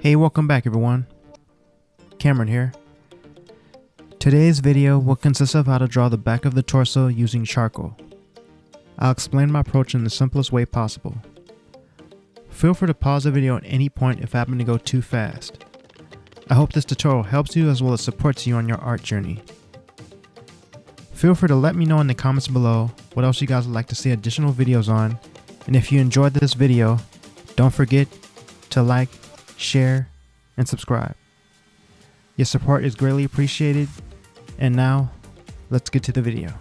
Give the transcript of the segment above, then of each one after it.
Hey, welcome back everyone. Cameron here. Today's video will consist of how to draw the back of the torso using charcoal. I'll explain my approach in the simplest way possible. Feel free to pause the video at any point if I happen to go too fast. I hope this tutorial helps you as well as supports you on your art journey. Feel free to let me know in the comments below what else you guys would like to see additional videos on, and if you enjoyed this video, don't forget to like, share, and subscribe. Your support is greatly appreciated, and now let's get to the video.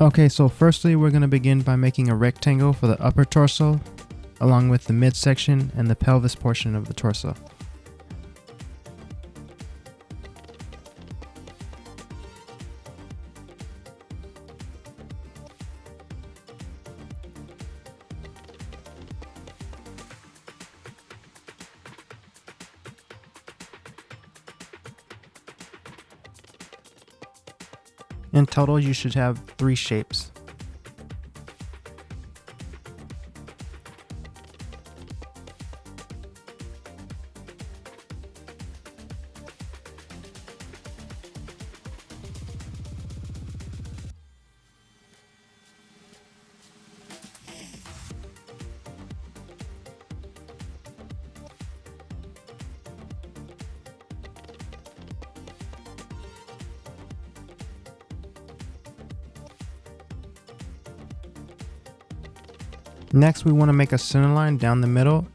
Okay, so firstly we're going to begin by making a rectangle for the upper torso, along with the midsection and the pelvis portion of the torso. In total, you should have 3 shapes. Next, we want to make a center line down the middle,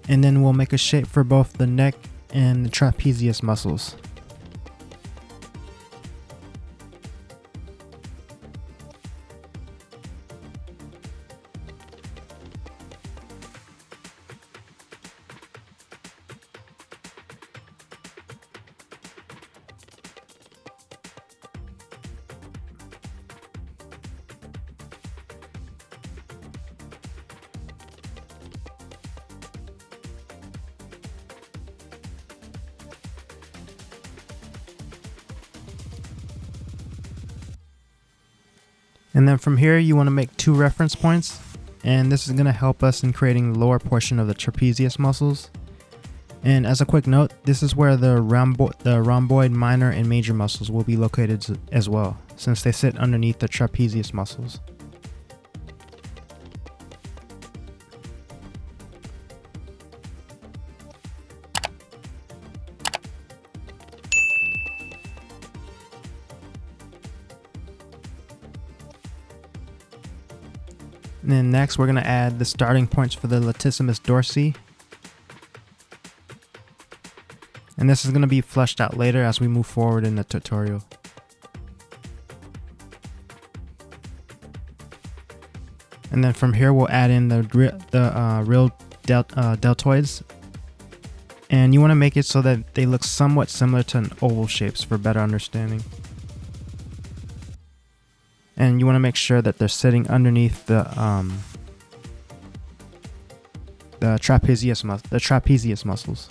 and then we'll make a shape for both the neck and the trapezius muscles. And then from here you want to make 2 reference points, and this is going to help us in creating the lower portion of the trapezius muscles. And as a quick note, this is where the rhomboid minor and major muscles will be located as well, since they sit underneath the trapezius muscles. And then next we're going to add the starting points for the latissimus dorsi. And this is going to be fleshed out later as we move forward in the tutorial. And then from here we'll add in the real deltoids. And you want to make it so that they look somewhat similar to an oval shapes for better understanding. And you want to make sure that they're sitting underneath the trapezius muscles.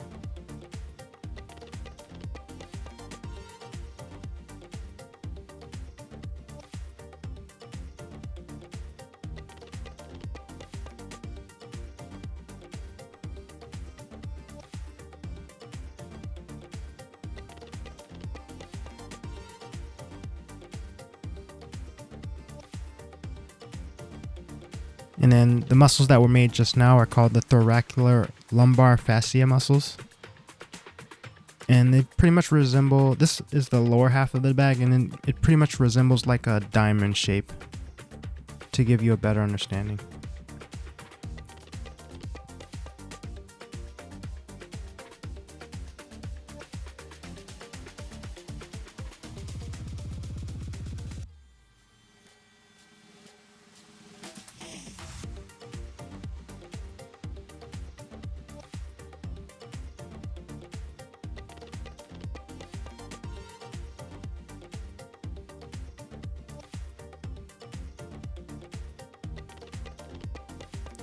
And then the muscles that were made just now are called the thoracic lumbar fascia muscles. And they pretty much resemble, this is the lower half of the bag, and then it pretty much resembles like a diamond shape to give you a better understanding.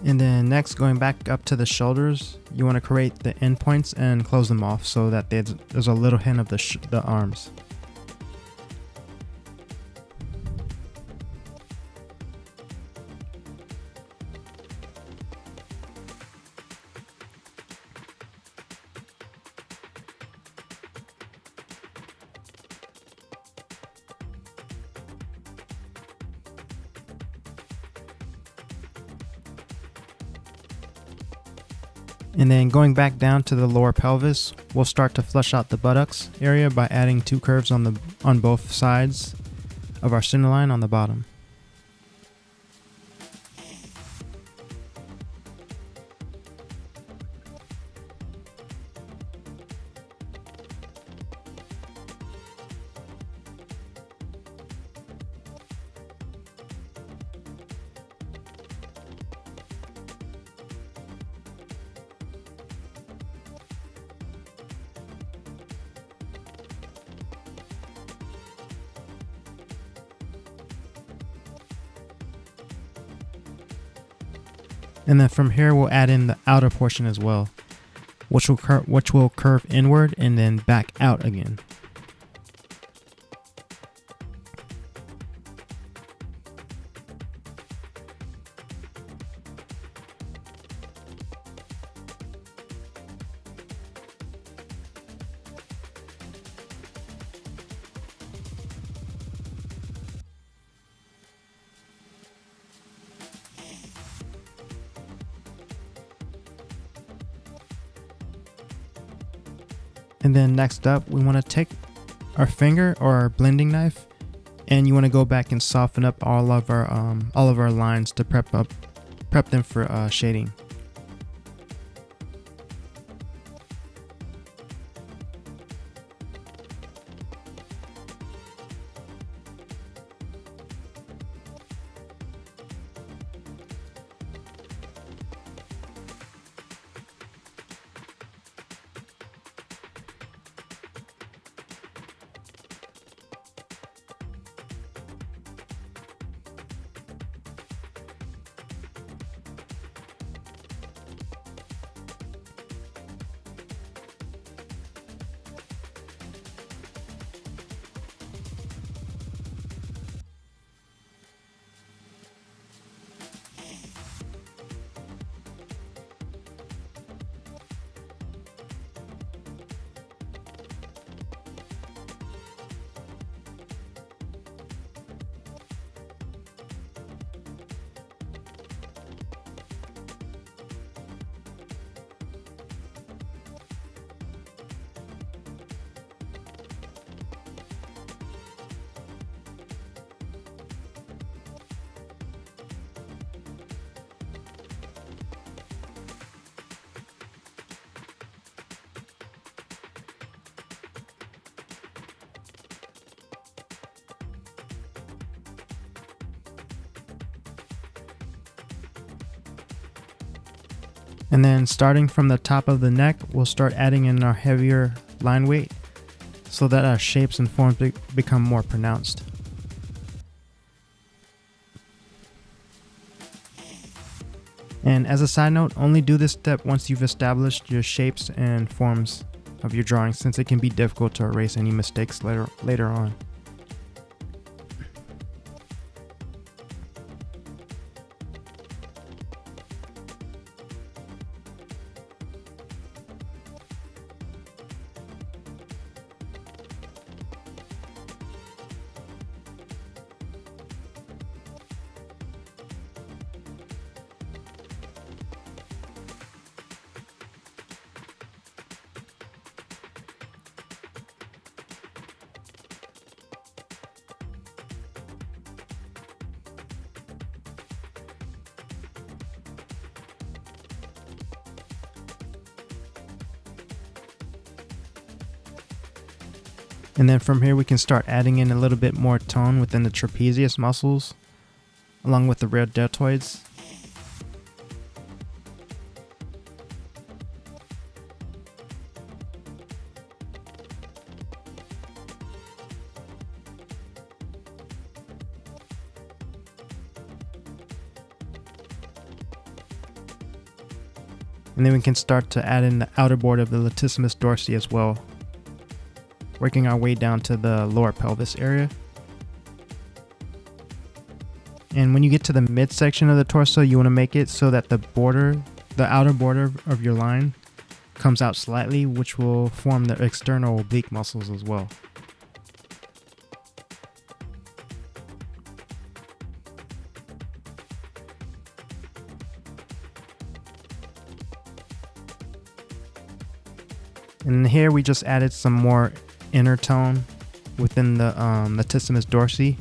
And then next, going back up to the shoulders, you want to create the endpoints and close them off so that there's a little hint of the arms. And then going back down to the lower pelvis, we'll start to flush out the buttocks area by adding 2 curves on both sides of our center line on the bottom. And then from here we'll add in the outer portion as well, which will curve inward and then back out again. And then next up, we want to take our finger or our blending knife, and you want to go back and soften up all of our lines to prep them for shading. And then starting from the top of the neck, we'll start adding in our heavier line weight so that our shapes and forms become more pronounced. And as a side note, only do this step once you've established your shapes and forms of your drawing, since it can be difficult to erase any mistakes later on. And then from here we can start adding in a little bit more tone within the trapezius muscles, along with the rear deltoids. And then we can start to add in the outer border of the latissimus dorsi as well, working our way down to the lower pelvis area. And when you get to the midsection of the torso, you want to make it so that the outer border of your line comes out slightly, which will form the external oblique muscles as well. And here we just added some more inner tone within the latissimus dorsi.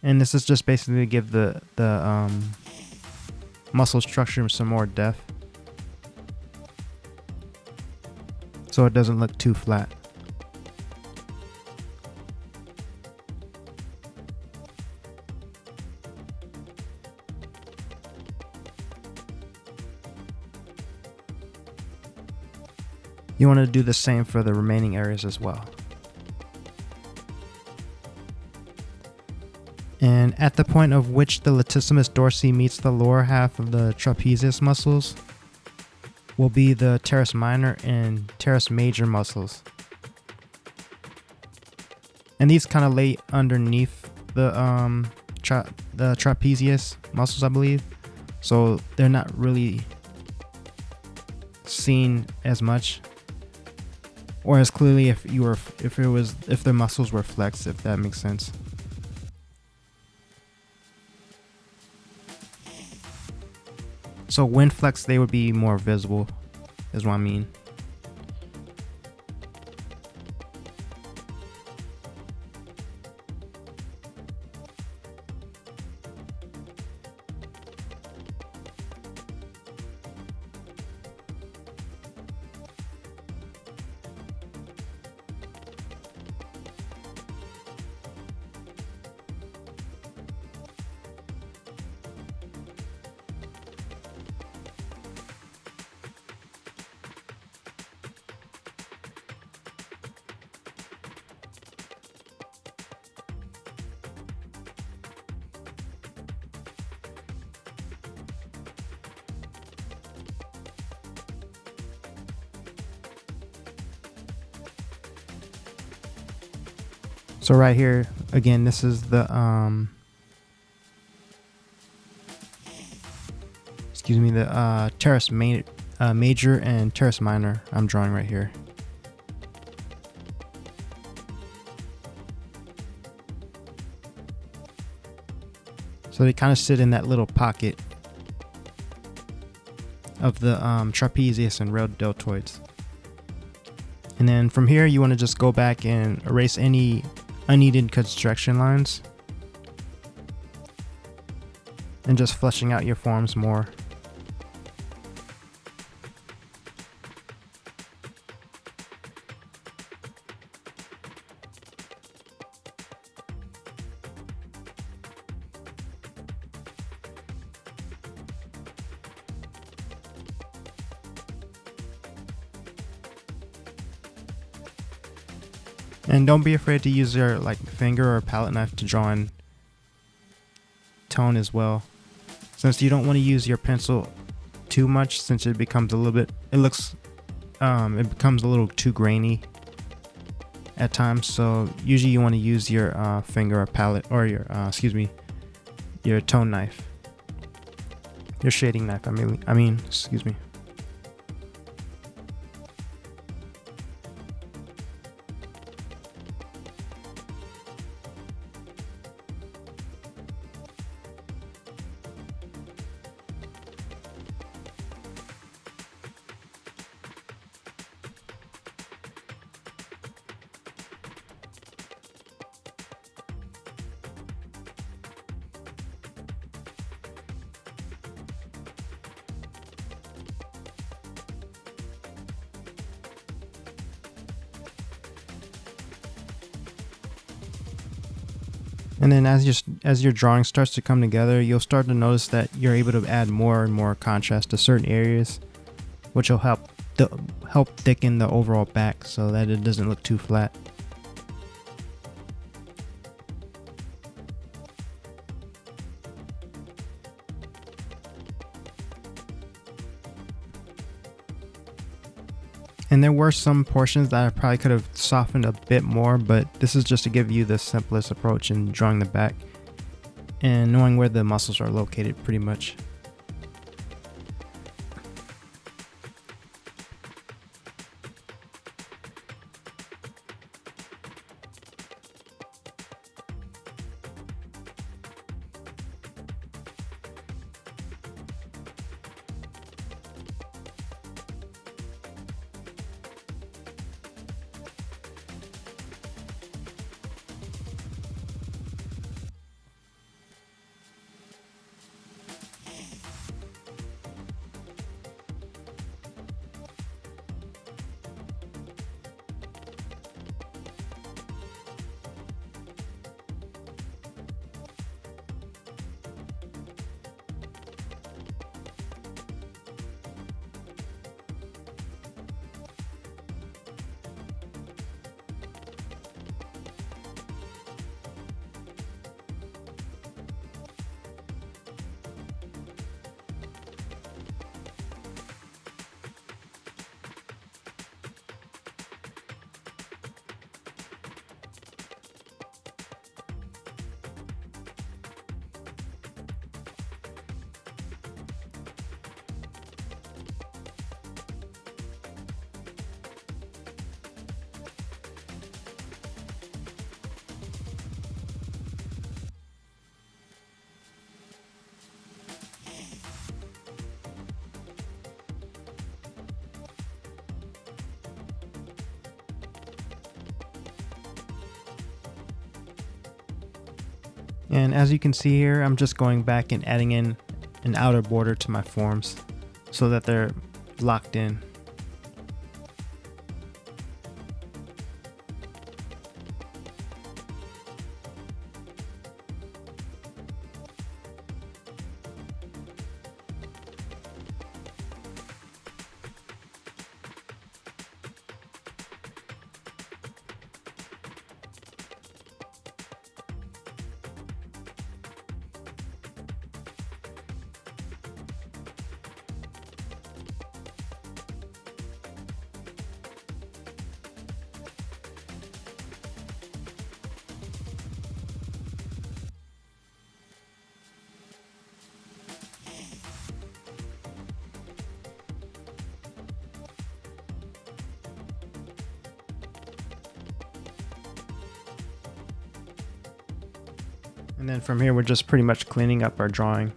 And this is just basically to give the muscle structure some more depth, so it doesn't look too flat. You want to do the same for the remaining areas as well. And at the point of which the latissimus dorsi meets the lower half of the trapezius muscles will be the teres minor and teres major muscles. And these kind of lay underneath the trapezius muscles, I believe. So they're not really seen as much or as clearly if the muscles were flexed, if that makes sense. So when flexed, they would be more visible, is what I mean. So right here, again, this is the teres major and teres minor I'm drawing right here. So they kind of sit in that little pocket of the trapezius and real deltoids. And then from here, you want to just go back and erase any unneeded construction lines and just fleshing out your forms more. And don't be afraid to use your finger or palette knife to draw in tone as well, since you don't want to use your pencil too much, since it becomes a little too grainy at times. So usually you want to use your finger or palette, or your your tone knife, your shading knife. Excuse me. And then as your drawing starts to come together, you'll start to notice that you're able to add more and more contrast to certain areas, which will help thicken the overall back so that it doesn't look too flat. And there were some portions that I probably could have softened a bit more, but this is just to give you the simplest approach in drawing the back and knowing where the muscles are located pretty much. And as you can see here, I'm just going back and adding in an outer border to my forms so that they're locked in. And then from here, we're just pretty much cleaning up our drawing.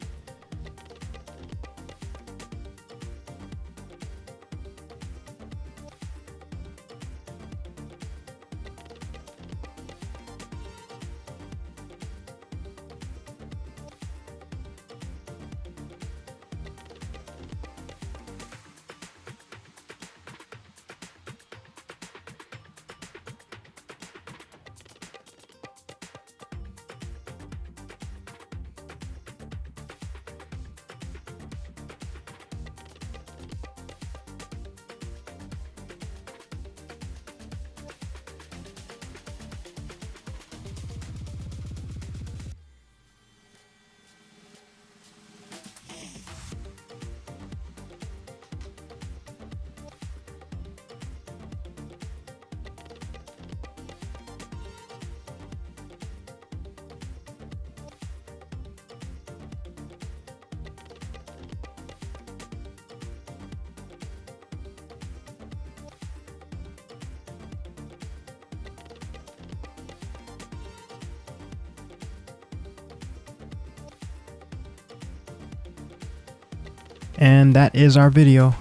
And that is our video.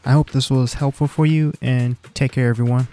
I hope this was helpful for you, and take care everyone.